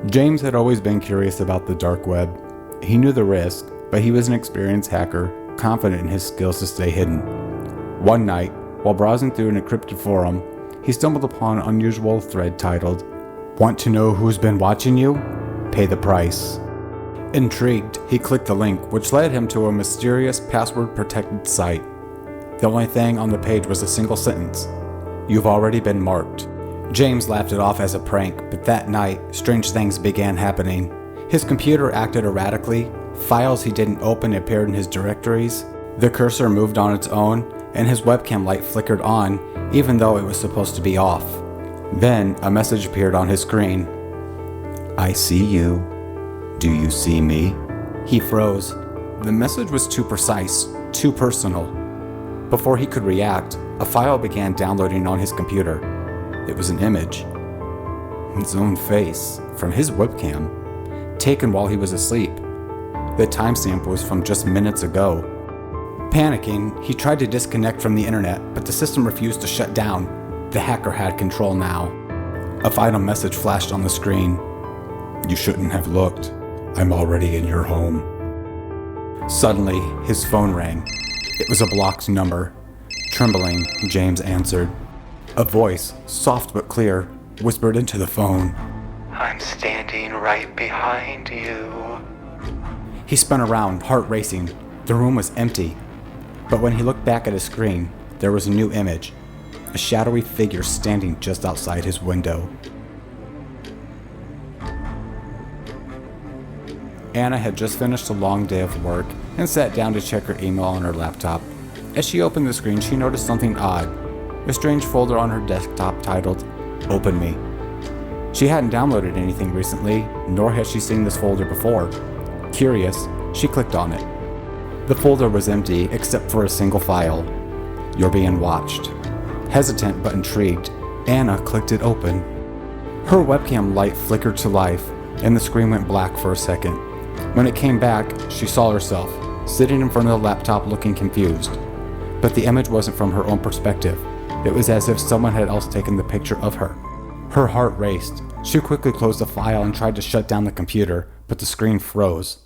James had always been curious about the dark web. He knew the risk, but he was an experienced hacker, confident in his skills to stay hidden. One night, while browsing through an encrypted forum, he stumbled upon an unusual thread titled, "Want to know who's been watching you? Pay the price." Intrigued, he clicked the link, which led him to a mysterious password-protected site. The only thing on the page was a single sentence: "You've already been marked." James laughed it off as a prank, but that night, strange things began happening. His computer acted erratically, files he didn't open appeared in his directories, the cursor moved on its own, and his webcam light flickered on, even though it was supposed to be off. Then, a message appeared on his screen. "I see you. Do you see me?" He froze. The message was too precise, too personal. Before he could react, a file began downloading on his computer. It was an image. His own face, from his webcam, taken while he was asleep. The timestamp was from just minutes ago. Panicking, he tried to disconnect from the internet, but the system refused to shut down. The hacker had control now. A final message flashed on the screen. "You shouldn't have looked. I'm already in your home." Suddenly, his phone rang. It was a blocked number. Trembling, James answered. A voice, soft but clear, whispered into the phone. "I'm standing right behind you." He spun around, heart racing. The room was empty. But when he looked back at his screen, there was a new image. A shadowy figure standing just outside his window. Anna had just finished a long day of work and sat down to check her email on her laptop. As she opened the screen, she noticed something odd. A strange folder on her desktop titled, "Open Me." She hadn't downloaded anything recently, nor had she seen this folder before. Curious, she clicked on it. The folder was empty except for a single file. "You're being watched." Hesitant but intrigued, Anna clicked it open. Her webcam light flickered to life, and the screen went black for a second. When it came back, she saw herself, sitting in front of the laptop looking confused. But the image wasn't from her own perspective. It was as if someone had else taken the picture of her. Her heart raced. She quickly closed the file and tried to shut down the computer, but the screen froze.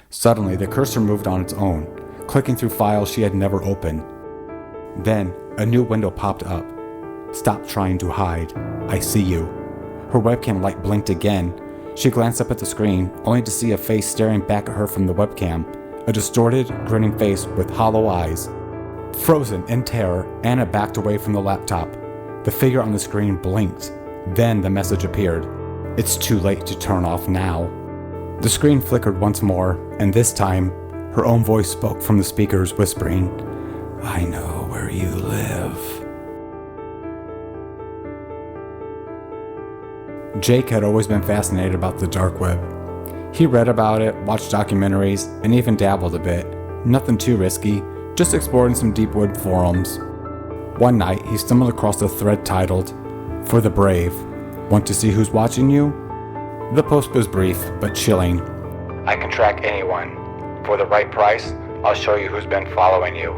Suddenly, the cursor moved on its own, clicking through files she had never opened. Then, a new window popped up. "Stop trying to hide. I see you." Her webcam light blinked again. She glanced up at the screen, only to see a face staring back at her from the webcam, a distorted, grinning face with hollow eyes. Frozen in terror, Anna backed away from the laptop. The figure on the screen blinked. Then the message appeared. "It's too late to turn off now." The screen flickered once more, and this time, her own voice spoke from the speakers, whispering, "I know where you live." Jake had always been fascinated about the dark web. He read about it, watched documentaries, and even dabbled a bit. Nothing too risky, just exploring some deep web forums. One night, he stumbled across a thread titled, "For the Brave. Want to see who's watching you?" The post was brief, but chilling. "I can track anyone. For the right price, I'll show you who's been following you.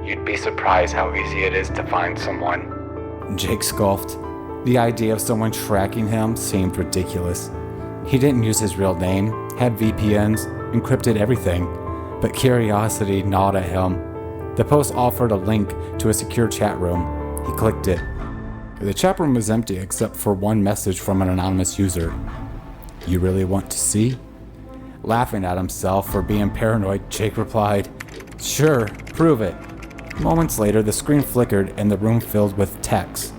You'd be surprised how easy it is to find someone." Jake scoffed. The idea of someone tracking him seemed ridiculous. He didn't use his real name, had VPNs, encrypted everything, but curiosity gnawed at him. The post offered a link to a secure chat room. He clicked it. The chat room was empty except for one message from an anonymous user. "You really want to see?" Laughing at himself for being paranoid, Jake replied, "Sure, prove it." Moments later, the screen flickered and the room filled with text.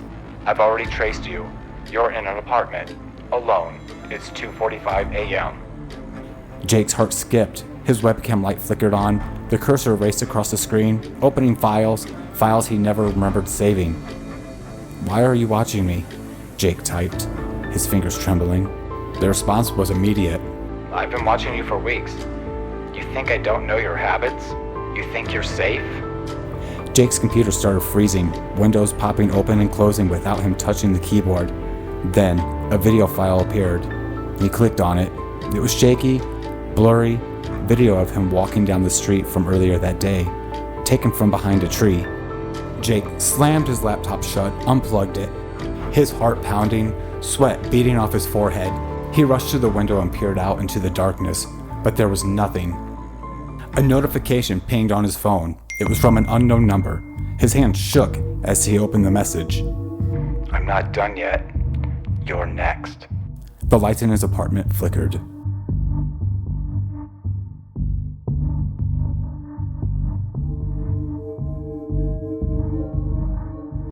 "I've already traced you. You're in an apartment. Alone. It's 2:45 a.m. Jake's heart skipped. His webcam light flickered on. The cursor raced across the screen, opening files he never remembered saving. "Why are you watching me?" Jake typed, his fingers trembling. The response was immediate. "I've been watching you for weeks. You think I don't know your habits? You think you're safe?" Jake's computer started freezing, windows popping open and closing without him touching the keyboard. Then, a video file appeared. He clicked on it. It was shaky, blurry, video of him walking down the street from earlier that day, taken from behind a tree. Jake slammed his laptop shut, unplugged it, his heart pounding, sweat beading off his forehead. He rushed to the window and peered out into the darkness, but there was nothing. A notification pinged on his phone. It was from an unknown number. His hand shook as he opened the message. I'm not done yet. You're next. The lights in his apartment flickered.